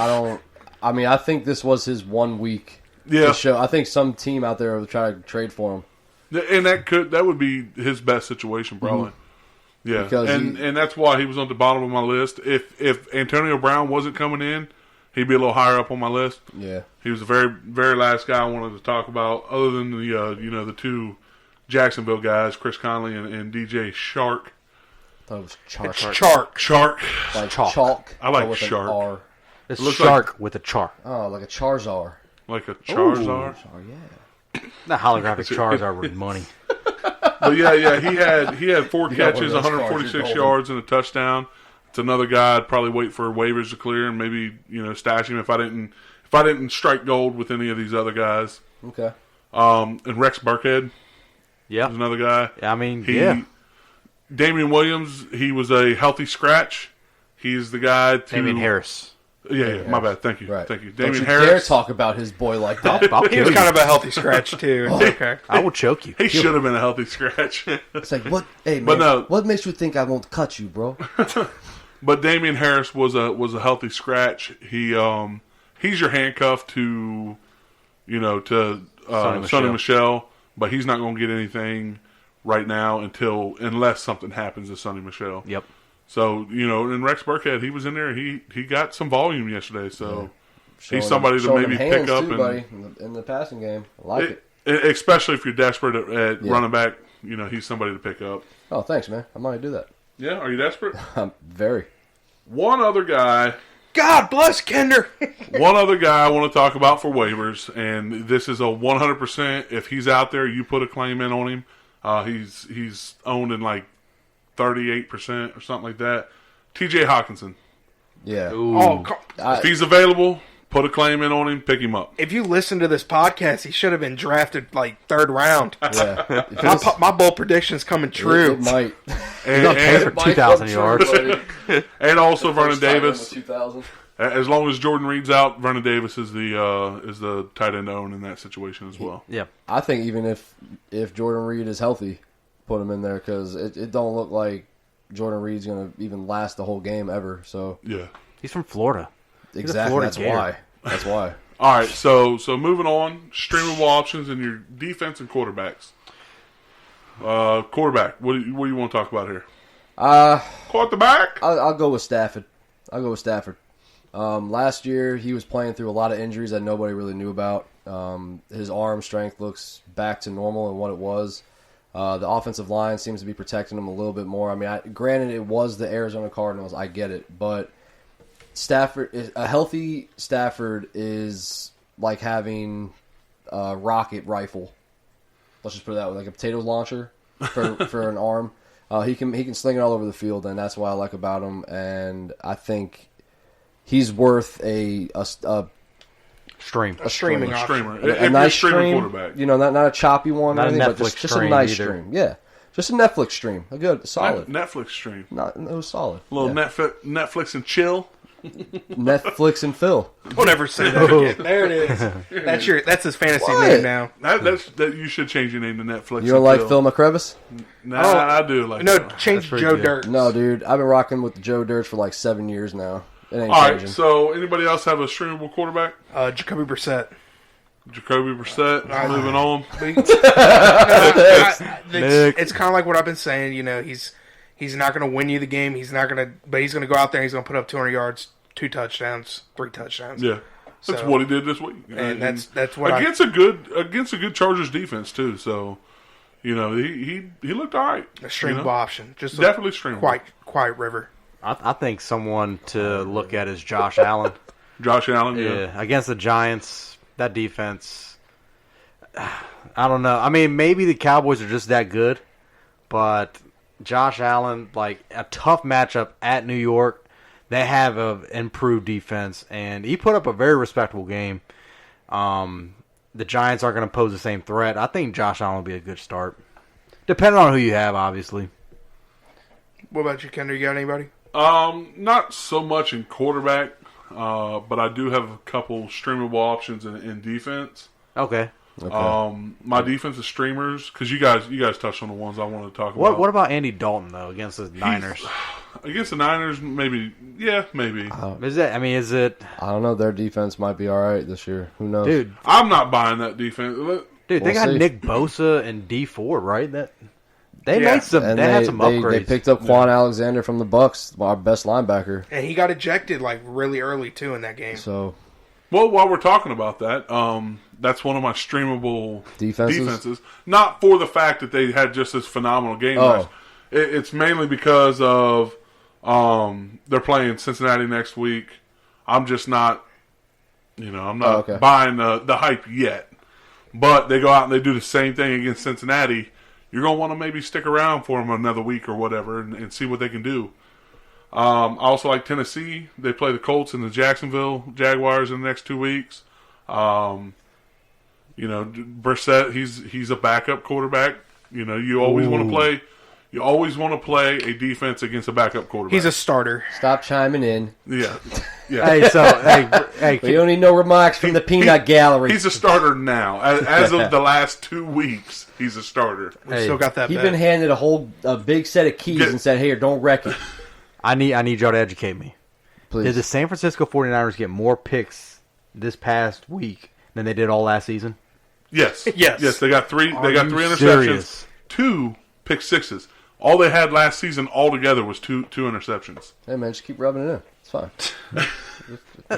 I think this was his 1 week. Yeah. To show. I think some team out there will try to trade for him. And that would be his best situation, probably. Yeah, Because and that's why he was on the bottom of my list. If Antonio Brown wasn't coming in, he'd be a little higher up on my list. Yeah. He was the very, very last guy I wanted to talk about, other than the 2 Jacksonville guys, Chris Conley and DJ Shark. I thought it was Chark. It's Chark. Shark. Like Chalk. I like but with Shark. An R. It's looks shark with a char. Oh, like a Charizard. Like a Charizard. Oh, yeah. The holographic Charizard with money. But yeah, he had 4 You got one catches, of those cards, 146 you're golden. yards, and a touchdown. It's another guy I'd probably wait for waivers to clear and maybe stash him if I didn't strike gold with any of these other guys. Okay. And Rex Burkhead Yeah. is another guy. I mean, Damian Williams, he was a healthy scratch. He's the guy to Damian Harris. Yeah, my bad. Thank you. Right. Thank you. Don't Damian you dare Harris. talk about his boy like that. I'll He kill was you. kind of a healthy scratch, too. It's okay. I will choke you. He should have been a healthy scratch. It's like, what? Hey, man, But no. what makes you think I won't cut you, bro? But Damian Harris was a healthy scratch. He's your handcuff to Sonny Michel, but he's not going to get anything right now unless something happens to Sonny Michel. Yep. So and Rex Burkhead, he was in there. He got some volume yesterday. So Showing he's somebody to showing maybe them pick hands up too, buddy, in the passing game. I like it. Especially if you're desperate at running back. He's somebody to pick up. Oh, thanks, man. I might do that. Yeah, are you desperate? I'm very. One other guy God bless Kinder. One other guy I want to talk about for waivers, and this is a 100%. If he's out there, you put a claim in on him. He's owned in like 38% or something like that. T.J. Hawkinson. Yeah. Oh, If he's available, put a claim in on him, pick him up. if you listen to this podcast, he should have been drafted like 3rd round. Yeah. If it's- My bold prediction's coming true. It might. And, for 2,000 yards. and also Vernon First tight end with Davis. 2,000. As long as Jordan Reed's out, Vernon Davis is the tight end owned in that situation as well. Yeah. I think even if Jordan Reed is healthy, put him in there because it don't look like Jordan Reed's going to even last the whole game ever. So Yeah. He's from Florida. exactly, Florida that's Gator. why. That's why. All right, so moving on, streamable options in your defense and quarterbacks. Quarterback, what do you want to talk about here? Quarterback. I'll go with Stafford. Last year, he was playing through a lot of injuries that nobody really knew about. His arm strength looks back to normal and what it was. The offensive line seems to be protecting him a little bit more. I mean, granted, it was the Arizona Cardinals. I get it. But a healthy Stafford is like having a rocket rifle. Let's just put it that way, like a potato launcher for an arm. He can sling it all over the field, and that's what I like about him. And I think he's worth a Stream. Streaming option. Streamer. a If you're a nice streaming stream. quarterback. You know, not a choppy one, Not or a anything, but Netflix just a stream nice either. stream. Yeah, just a Netflix stream. A good, solid. Netflix stream. It was solid. A little Yeah. Netflix and chill. Netflix and Phil. Don't ever say that again. There it is. That's his fantasy What? name now. That you should change your name to Netflix. You don't like Phil McCrevis? Nah, Oh, I do like. No, Phil. change pretty Joe good. Dirt. No, dude. I've been rocking with Joe Dirt for like 7 years now. It ain't All right. changing. So, anybody else have a streamable quarterback? Jacoby Brissett. Jacoby Brissett. Moving on. It's kind of like what I've been saying. You know, he's not going to win you the game. He's going to go out there and he's going to put up 200 yards, 2 touchdowns, 3 touchdowns. Yeah. That's So- what he did this week, And that's what against a good Chargers defense too. So, you know, he looked all right. a streamable option. Just Definitely streamable. Quiet river. I think someone to look at is Josh Allen. Josh Allen. Yeah, against the Giants, that defense. I don't know. I mean, maybe the Cowboys are just that good, but Josh Allen, like a tough matchup at New York. They have an improved defense, and he put up a very respectable game. The Giants aren't going to pose the same threat. I think Josh Allen will be a good start, depending on who you have, obviously. What about you, Kendra? You got anybody? Not so much in quarterback, but I do have a couple streamable options in defense. Okay. My defensive streamers, because you guys touched on the ones I wanted to talk about. What about Andy Dalton though against the Niners? Against the Niners, maybe. Yeah, maybe. Is it? I don't know. Their defense might be all right this year. Who knows? Dude, I'm not buying that defense. they We'll got see. Nick Bosa and D Ford, right? They Yeah. made some. And They had some upgrades. They picked up Quan Alexander from the Bucks, our best linebacker. And he got ejected like really early too in that game. So Well, while we're talking about that, that's one of my streamable Defenses? Not for the fact that they had just this phenomenal game. Oh. It's mainly because of they're playing Cincinnati next week. I'm just not, I'm not okay. buying the hype yet. But they go out and they do the same thing against Cincinnati. You're going to want to maybe stick around for them another week or whatever and see what they can do. I also like Tennessee. They play the Colts and the Jacksonville Jaguars in the next 2 weeks. Brissett, he's a backup quarterback. You always want to play. You always want to play a defense against a backup quarterback. He's a starter. stop chiming in. yeah. hey, We don't need no remarks from the peanut gallery. He's a starter now. As of the last 2 weeks, he's a starter. We still got that. He's bet. been handed a big set of keys and said, "Here, don't wreck it." I need y'all to educate me. Please. Did the San Francisco 49ers get more picks this past week than they did all last season? Yes. Yes. They got three. They got you 3 interceptions. serious? 2 pick sixes. All they had last season altogether was two interceptions. Hey man, just keep rubbing it in. It's fine.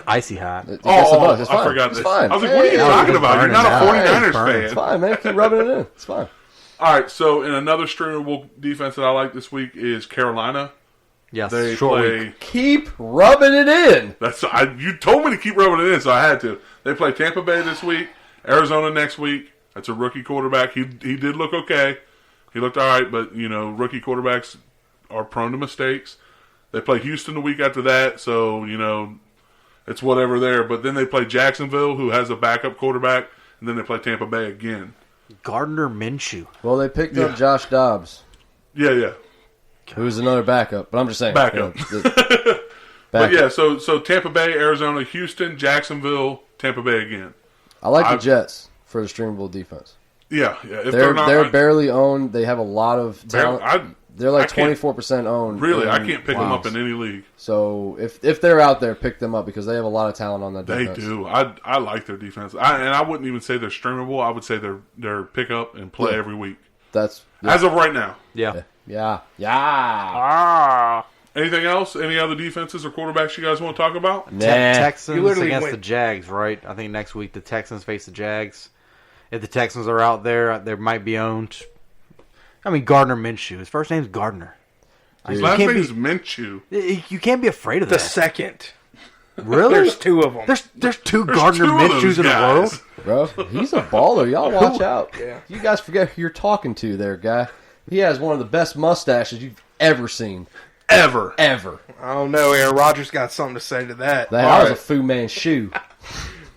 Icy hot. It gets the buzz. It's fine. I forgot It's this. fine. I was like, what are you Hey, talking about? You're not a burning 49ers out. fan. It's fine, man. Keep rubbing it in. It's fine. All right, so in another streamable defense that I like this week is Carolina. Yes, They short play. week. Keep rubbing it in. You told me to keep rubbing it in, so I had to. They play Tampa Bay this week, Arizona next week. That's a rookie quarterback. He did look okay. He looked all right, but rookie quarterbacks are prone to mistakes. They play Houston the week after that, so it's whatever there. But then they play Jacksonville, who has a backup quarterback, and then they play Tampa Bay again. Gardner Minshew. Well, they picked up Josh Dobbs, Yeah. who's another backup. But I'm just saying. Backup. But backup. yeah, so Tampa Bay, Arizona, Houston, Jacksonville, Tampa Bay again. I like the Jets for the streamable defense. Yeah. If They're barely owned. They have a lot of talent. They're like I can't- 24% owned. Really, I in can't pick them up leagues. in any league. So if they're out there, pick them up because they have a lot of talent on that They defense. do. I like their defense. And I wouldn't even say they're streamable. I would say they're pick up and play Yeah. every week. That's As of right now. Yeah. yeah. Anything else? Any other defenses or quarterbacks you guys want to talk about? Nah. Texans You literally against went- the Jags, right? I think next week the Texans face the Jags. If the Texans are out there, they might be owned. I mean, Gardner Minshew. His first name's Gardner. His You last can't name be- is Minshew. You can't be afraid of The that. second. Really? There's 2 of them. There's two There's Gardner 2 of those Minshews in the guys. world. Bro, he's a baller. Y'all watch out. Yeah. You guys forget who you're talking to there, guy. He has one of the best mustaches you've ever seen. Ever. Ever. I don't know. Aaron Rodgers got something to say to that. That All was right. a Fu Manchu.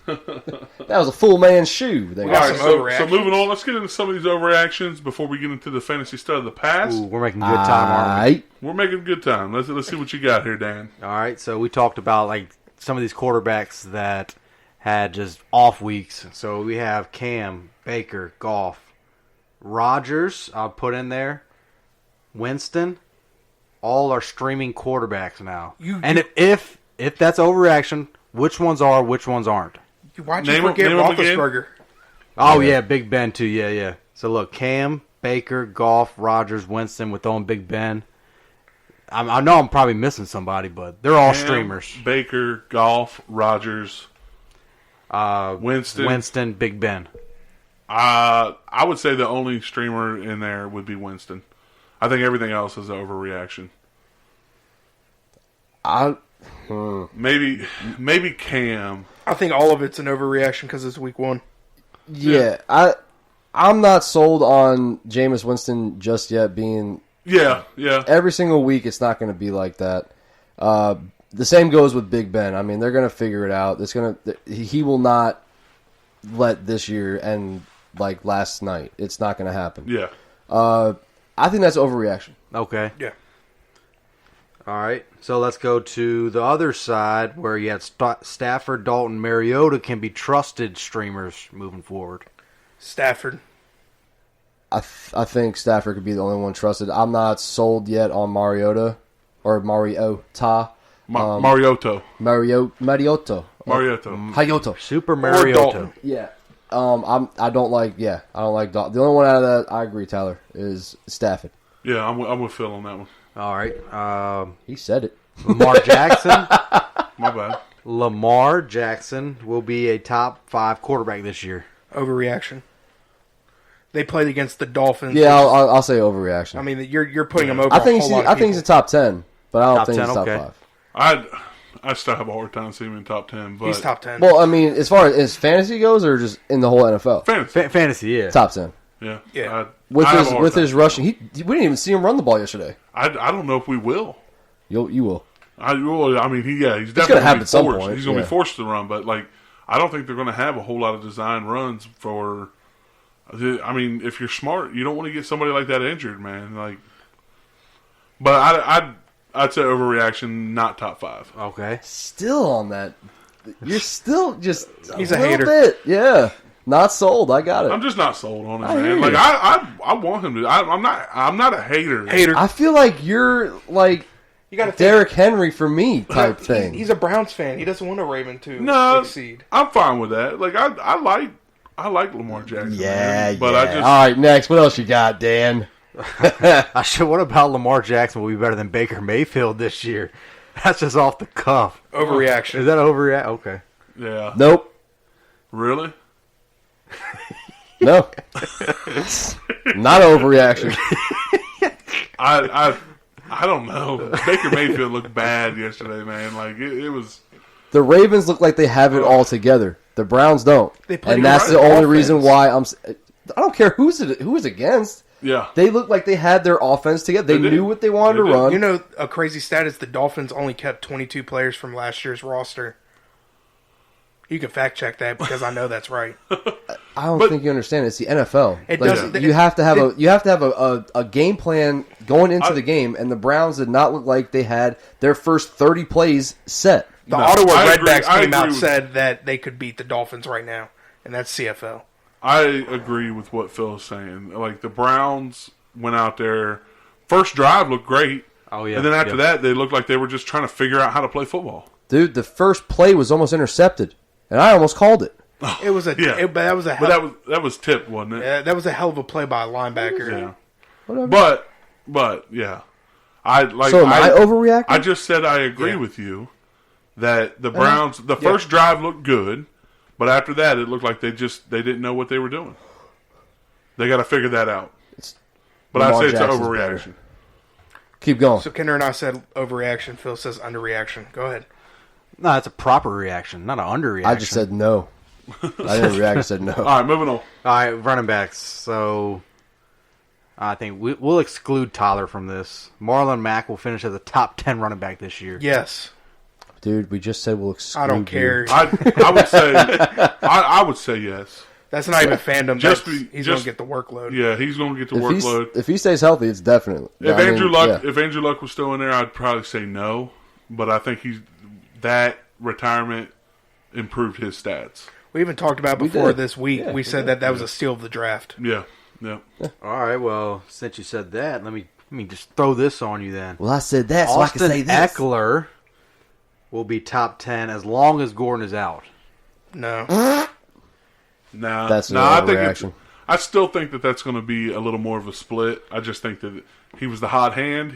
That was a full man's shoe. They We got got All some right, so overreactions. moving on, let's get into some of these overreactions before we get into the fantasy stud of the past. Ooh, we're making good time, aren't we? Aight. We're making good time. Let's see what you got here, Dan. All right, so we talked about like some of these quarterbacks that had just off weeks. So we have Cam, Baker, Goff, Rodgers. I'll put in there. Winston. All are streaming quarterbacks now. And if that's overreaction, which ones are, which ones aren't? Why'd Name you 'em- forget name 'em again? Roethlisberger? Oh yeah, Big Ben too. Yeah. So look, Cam, Baker, Goff, Rodgers, Winston with on Big Ben. I know I'm probably missing somebody, but they're all Cam, streamers. Baker, Goff, Rodgers, Winston. Big Ben. I would say the only streamer in there would be Winston. I think everything else is an overreaction. Maybe Cam. I think all of it's an overreaction because it's week 1. Yeah, I'm not sold on Jameis Winston just yet being. Yeah. Every single week, it's not going to be like that. The same goes with Big Ben. I mean, they're going to figure it out. He will not let this year end like last night. It's not going to happen. Yeah. I think that's overreaction. Okay. Yeah. All right. So let's go to the other side where you had Stafford, Dalton, Mariota can be trusted streamers moving forward. Stafford. I think Stafford could be the only one trusted. I'm not sold yet on Mariota or Mariota. Mariotto. Mariotto. Hayoto. Super Or Mariota. Dalton. Yeah. I don't like Dalton. The only one out of that I agree, Tyler, is Stafford. Yeah, I'm with Phil on that one. All right. He said it. Lamar Jackson. My bad. Lamar Jackson will be a top 5 quarterback this year. Overreaction. They played against the Dolphins. Yeah, I'll say overreaction. I mean, you're putting him over. I think a whole lot of I think he's a top 10, but I don't Top think 10, he's top okay. 5. I still have a hard time seeing him in top 10, but He's top 10. Well, I mean, as far as fantasy goes, or just in the whole NFL, fantasy. Fantasy, yeah. top 10 Yeah. Yeah. with I have a hard his time. rushing. We didn't even see him run the ball yesterday. I don't know if we will. You will. I mean, he's definitely gonna have be at some forced. point, He's going to yeah. be forced to run, but like, I don't think they're going to have a whole lot of design runs for. I mean, if you're smart, you don't want to get somebody like that injured, man. Like, but I'd say overreaction, not top 5. Okay. Still on that. You're still just He's a little hater. bit. Yeah, not sold. I got it. I'm just not sold on it, I hear man. you. Like, I want him to. I'm not a hater. Hater. I feel like you're like You got to Derrick Henry for me type thing. He's a Browns fan. He doesn't want a Raven to No, succeed. I'm fine with that. Like, I like Lamar Jackson. man, but I just All right, next. What else you got, Dan? What about Lamar Jackson will be better than Baker Mayfield this year? That's just off the cuff. Overreaction. Is that overreact? Okay. yeah. Nope. Really? No. Not overreaction. I don't know. Baker Mayfield looked bad yesterday, man. Like it was. The Ravens look like they have it all together. The Browns don't. They play And that's right the only offense. reason why I don't care who is against. Yeah. They look like they had their offense together. They They did. knew what they wanted They to did. run. You know, a crazy stat is the Dolphins only kept 22 players from last year's roster. You can fact check that because I know that's right. I don't think you understand. It's the NFL. It Like, doesn't- You have to have a game plan going into the game, and the Browns did not look like they had their first 30 plays set. The No, Ottawa I agree. Redbacks I came out agree and with- said that they could beat the Dolphins right now, and that's CFL. I agree with what Phil is saying. Like the Browns went out there, first drive looked great. Oh, yeah. And then after Yeah. that, they looked like they were just trying to figure out how to play football. Dude, the first play was almost intercepted, and I almost called it. It was a Yeah. but that was a But hell, that was tipped, wasn't it? that was a hell of a play by a linebacker. Yeah. Whatever. But yeah, I like. So am I overreacting? I just said I agree Yeah. with you that the Browns, the first drive looked good, but after that, it looked like they didn't know what they were doing. They got to figure that out. But I Lamar say it's an Jackson's overreaction. Keep going. So Kinder and I said overreaction. Phil says underreaction. Go ahead. No, it's a proper reaction, not an underreaction. I just said no. I didn't react. I said no. All right, moving on. All right, running backs. So I think we'll exclude Tyler from this. Marlon Mack will finish as a top 10 running back this year. Yes. Dude, we just said we'll exclude I don't care. I would say yes. That's not even fandom. He's going to get the workload. Yeah, he's going to get the If workload. if he stays healthy, it's definitely. If Andrew Luck was still in there, I'd probably say no. But I think that retirement improved his stats. We even talked about before this week. Yeah, we said that was a steal of the draft. Yeah. All right, well, since you said that, let me just throw this on you then. Well, I said that, so Austin I can say this. Eckler will be top 10 as long as Gordon is out. No. Nah, That's an I think overreaction. I still think that's going to be a little more of a split. I just think that he was the hot hand.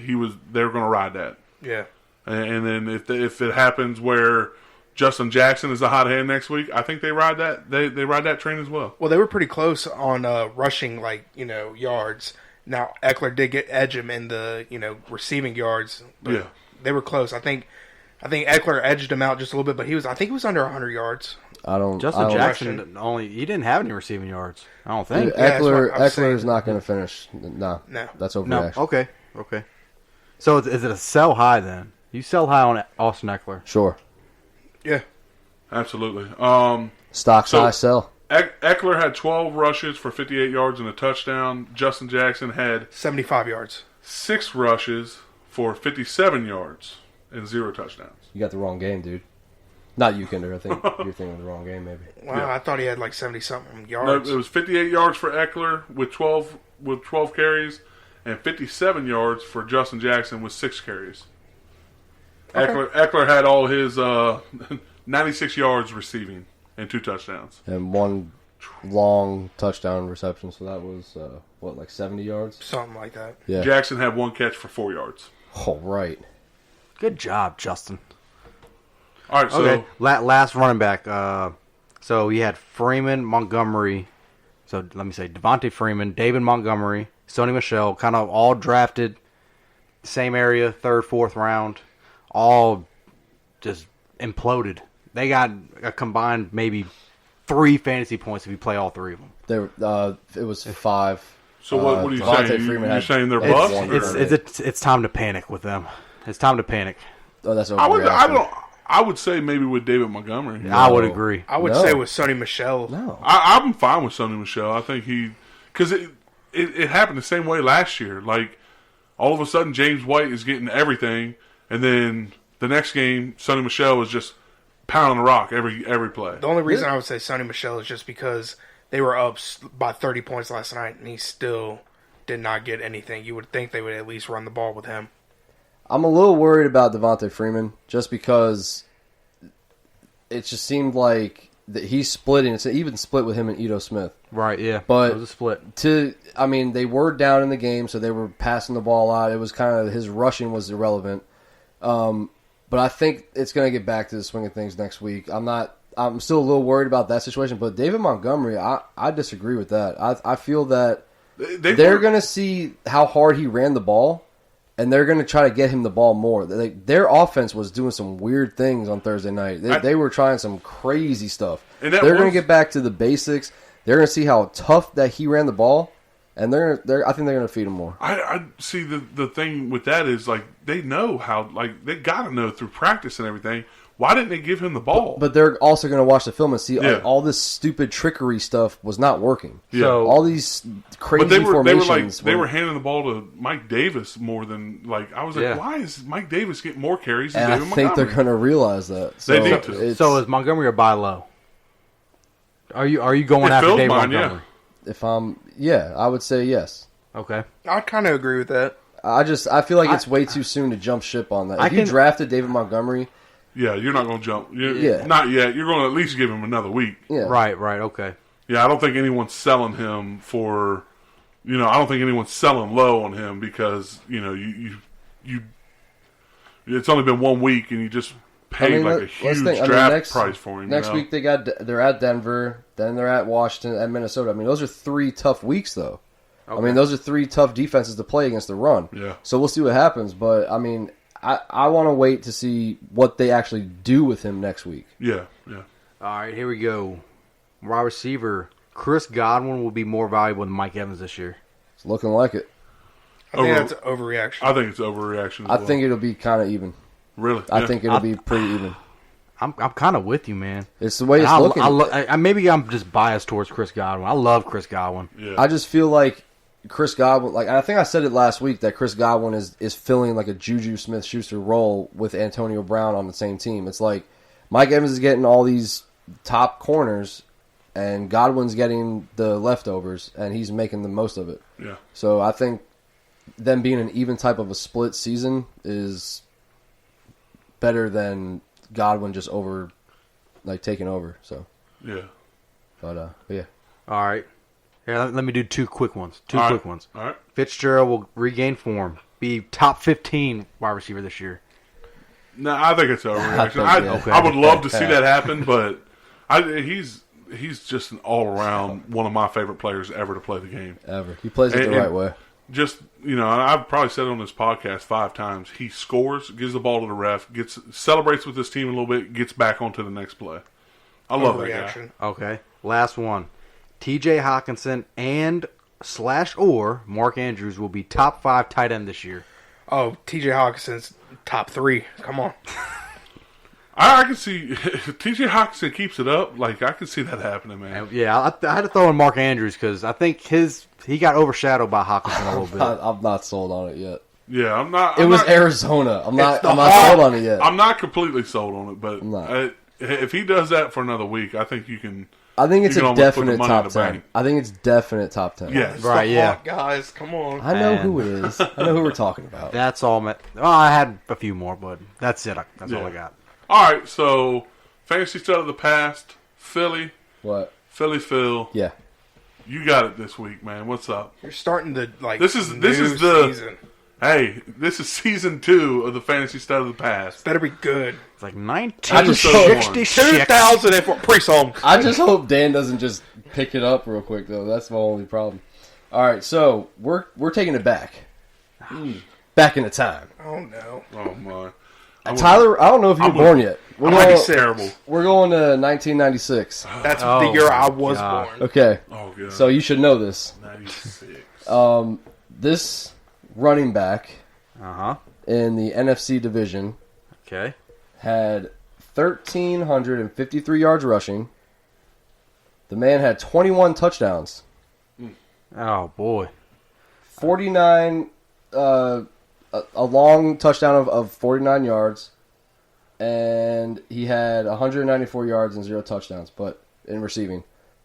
They're going to ride that. Yeah. And then if it happens where Justin Jackson is the hot hand next week, I think they ride that. They ride that train as well. Well, they were pretty close on rushing, yards. Now Eckler did edge him in the receiving yards. But Yeah. They were close. I think Eckler edged him out just a little bit, but I think he was under 100 yards. Justin Jackson he didn't have any receiving yards. I don't think. Dude, Eckler I'm saying. is not going to finish. No, that's No. overreaction. Okay. So is it a sell high then? You sell high on Austin Eckler. Sure. Yeah. Absolutely. Stocks high, sell. Eckler had 12 rushes for 58 yards and a touchdown. Justin Jackson had 75 yards. 6 rushes for 57 yards and 0 touchdowns. You got the wrong game, dude. Not you, Kinder. I think you're thinking of the wrong game, maybe. Wow, Yeah. I thought he had 70-something No, yards. it was 58 yards for Eckler with 12 carries, and 57 yards for Justin Jackson with 6 carries. Okay. Eckler had all his 96 yards receiving and 2 touchdowns. And one long touchdown reception, so that was, 70 yards? Something like that. Yeah. Jackson had 1 catch for 4 yards. Oh, right. Good job, Justin. All right, so Okay, last running back. So you had Freeman, Montgomery. So let me say Devontae Freeman, David Montgomery, Sony Michel, kind of all drafted same area, 3rd, 4th round, all just imploded. They got a combined maybe 3 fantasy points if you play all 3 of them. It was 5. So what are you Devontae saying? Freeman You're had saying they're 8 bust? points. It's time to panic with them. It's time to panic. Oh, that's I would say maybe with David Montgomery. I would agree. I would say with Sony Michel. No. I'm fine with Sony Michel. I think because it happened the same way last year. Like all of a sudden James White is getting everything, and then the next game Sony Michel is just pounding the rock every play. The only reason I would say Sony Michel is just because they were up by 30 points last night, and he still did not get anything. You would think they would at least run the ball with him. I'm a little worried about Devontae Freeman just because it just seemed like that he's splitting. It's an even split with him and Ito Smith. Right, yeah. But it was a split. They were down in the game, so they were passing the ball out. It was kind of his rushing was irrelevant. But I think it's going to get back to the swing of things next week. I'm still a little worried about that situation. But David Montgomery, I disagree with that. I feel that they're going to see how hard he ran the ball, and they're going to try to get him the ball more. Their offense was doing some weird things on Thursday night. They were trying some crazy stuff. And they're going to get back to the basics. They're going to see how tough that he ran the ball, and I think they're going to feed him more. I see the thing with that is they know how they got to know through practice and everything. Why didn't they give him the ball? But they're also going to watch the film and see Yeah. all this stupid trickery stuff was not working. Yeah. So All these crazy But they formations. were handing the ball to Mike Davis more than I was like, Yeah. why is Mike Davis getting more carries than and I David think Montgomery? they're going to realize that. So They need to. it's- So is Montgomery or buy low? Are you going It after filled David mine, Montgomery? I would say yes. Okay. I kind of agree with that. I feel like it's way too soon to jump ship on that. If you drafted David Montgomery, Yeah, you're not going to jump. Yeah. Not yet. You're going to at least give him another week. yeah, Right, okay. Yeah, I don't think anyone's selling him for, I don't think anyone's selling low on him because, you it's only been 1 week and you just paid a huge draft price for him. Next week they're at Denver, then they're at Washington and Minnesota. I mean, those are 3 tough weeks, though. Okay. I mean, those are 3 tough defenses to play against the run. Yeah. So we'll see what happens, but I mean, I want to wait to see what they actually do with him next week. Yeah. All right, here we go. Wide receiver, Chris Godwin will be more valuable than Mike Evans this year. It's looking like it. I think that's an overreaction. I think it's overreaction. I think it'll be kind of even. Really? I Yeah. think it'll be pretty even. I'm kind of with you, man. It's the way it's looking. Maybe I'm just biased towards Chris Godwin. I love Chris Godwin. Yeah. I just feel like Chris Godwin, I think I said it last week that Chris Godwin is filling like a Juju Smith-Schuster role with Antonio Brown on the same team. It's like Mike Evans is getting all these top corners, and Godwin's getting the leftovers, and he's making the most of it. Yeah. So I think them being an even type of a split season is better than Godwin just taking over. So, Yeah. but yeah. All right. Here, let me do two quick ones. All Quick ones. All right. Fitzgerald will regain form, be top 15 wide receiver this year. No, I think it's overreaction. Okay. I would love to see that happen, but he's just an all around one of my favorite players ever to play the game. Ever. He plays it the right way. Just, I've probably said it on this podcast 5 times. He scores, gives the ball to the ref, celebrates with his team a little bit, gets back onto the next play. I love that guy. Okay. Last one. TJ Hawkinson and/or Mark Andrews will be top 5 tight end this year. Oh, T.J. Hawkinson's top 3. Come on. I can see if TJ Hawkinson keeps it up. I can see that happening, man. Yeah, I had to throw in Mark Andrews because I think he got overshadowed by Hawkinson a little bit. I'm not sold on it yet. Yeah, I'm not. It was Arizona. I'm not sold on it yet. I'm not completely sold on it, but I'm not. If he does that for another week, I think you can. I think it's you can a almost put the definite money in top the 10. bank. I think it's definite top 10. Yes. It's Right, the yeah. hawk, guys. Come on. I know Man. who it is. I know who we're talking about. That's all. I had a few more, but that's it. That's all I got. All right, so fantasy stud of the past, Philly Phil. Yeah. You got it this week, man. What's up? You're starting to This is new the season. Hey, this is season 2 of the fantasy stud of the past. Better be good. It's like I just 1966. 2004 pre-song. I just hope Dan doesn't just pick it up real quick, though. That's my only problem. All right, so we're taking it back. Back into time. Oh no. Oh my, Tyler, I don't know if you were born yet. I'm going to be terrible. We're going to 1996. That's the year I was born. Okay, Oh god. so you should know this. 96. This running back Uh-huh. in the NFC division Okay. had 1,353 yards rushing. The man had 21 touchdowns, Oh, boy. 49, a long touchdown of 49 yards, and he had 194 yards and 0 touchdowns, but in receiving.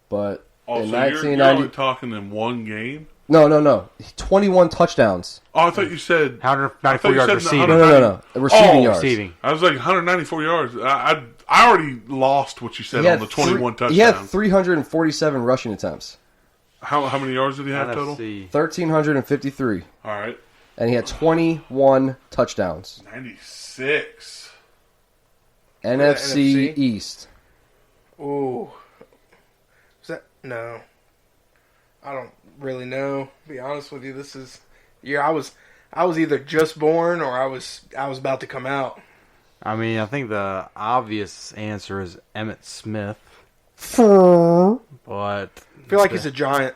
But Oh, in so you're 1990, only talking in one game? no, 21 touchdowns. Oh, I thought you said 194 yards said receiving. No, receiving yards. Receiving. I was like 194 yards. I already lost what you said on the 21 touchdowns. He had 347 rushing attempts. How many yards did he have total? Let's see. 1,353. All right. And he had 21 touchdowns. 96. NFC NFC? East. Ooh. Is that no? I don't really know. To be honest with you, this is the year I was either just born or I was about to come out. I mean, I think the obvious answer is Emmitt Smith. But I feel like he's a Giant,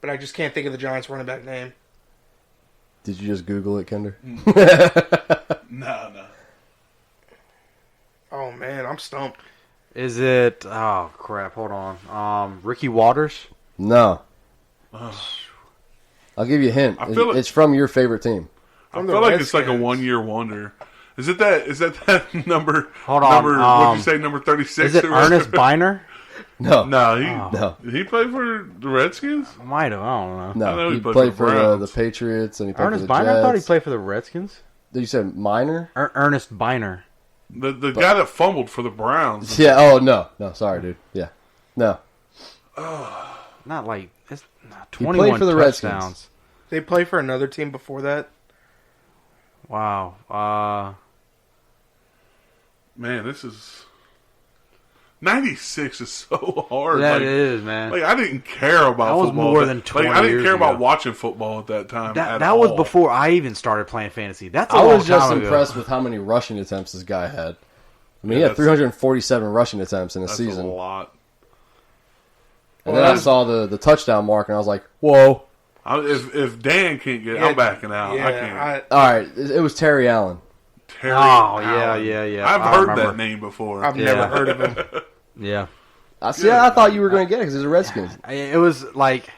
but I just can't think of the Giants running back name. Did you just Google it, Kender? No. Oh man, I'm stumped. is it... Oh, crap. Hold on. Ricky Waters? No. I'll give you a hint. I feel It's from your favorite team. I the feel like it's like a Redskins. 1 year wonder. Is that number? Hold on, Number, what'd you say? Number 36? Is it Ernest Biner? No. No, Did he play for the Redskins? Might have. I don't know. No. I know He he played played for for the the Browns. Patriots and he played Ernest for the Biner? Jets. I thought he played for the Redskins. Did you say Minor? Ernest Biner. The guy that fumbled for the Browns. Yeah. Oh, no. No, sorry, dude. Yeah. No. Not like... It's He 21 played for the touchdowns. Redskins. They play for another team before that. Wow. Man, this is 96 is so hard. That is, man. Like I didn't care about That was football. more than 20 I didn't years care about ago. watching football at that time. That was before I even started playing fantasy. That's a I long was just time ago. impressed with how many rushing attempts this guy had. I mean, he Yeah, had 347 rushing attempts in a That's season. a lot. And then I saw the touchdown mark, and I was like, whoa. If Dan can't get it, I'm backing out. I can't. All right, it was Terry Allen. Terry Oh, Allen. yeah. I've I heard remember. that name before. I've never heard of him. Yeah. I thought you were going to get it because it's a Redskins. It was like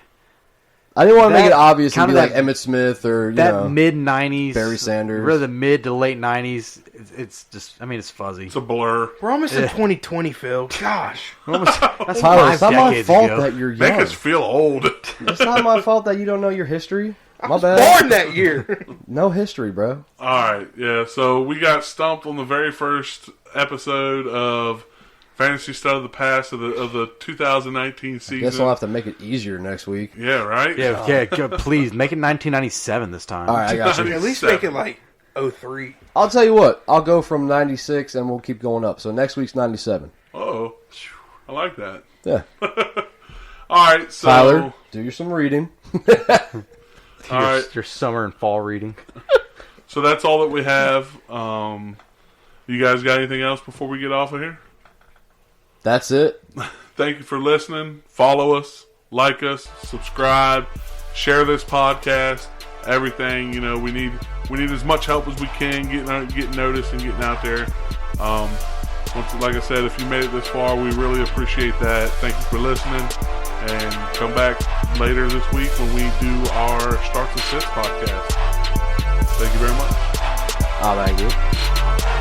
I didn't want to make That it obvious and kinda be like that- Emmitt Smith or you that know. mid-90s. Barry Sanders. Really the mid to late 90s. It's just, I mean, it's fuzzy. It's a blur. We're almost in 2020, Phil. Gosh. That's Tyler, 5 it's not my decades fault ago. that you're Make young. us feel old. It's not my fault that you don't know your history. I My was bad. born that year. No history, bro. All right, yeah. So we got stumped on the very first episode of Fantasy Stud of the Past of the 2019 season. Guess I'll have to make it easier next week. Yeah, right. Yeah, please, make it 1997 this time. All right, I got you. At least make it like 03. I'll tell you what. I'll go from 96 and we'll keep going up. So next week's 97. Oh, I like that. Yeah. All right, so Tyler, do some reading. all right. Your summer and fall reading. So that's all that we have. You guys got anything else before we get off of here? That's it. Thank you for listening. Follow us, like us, subscribe, share this podcast. Everything, you know, we need as much help as we can getting noticed and getting out there. Like I said, if you made it this far, we really appreciate that. Thank you for listening, and come back later this week when we do our Starts and Sits podcast. Thank you very much. Oh, thank you.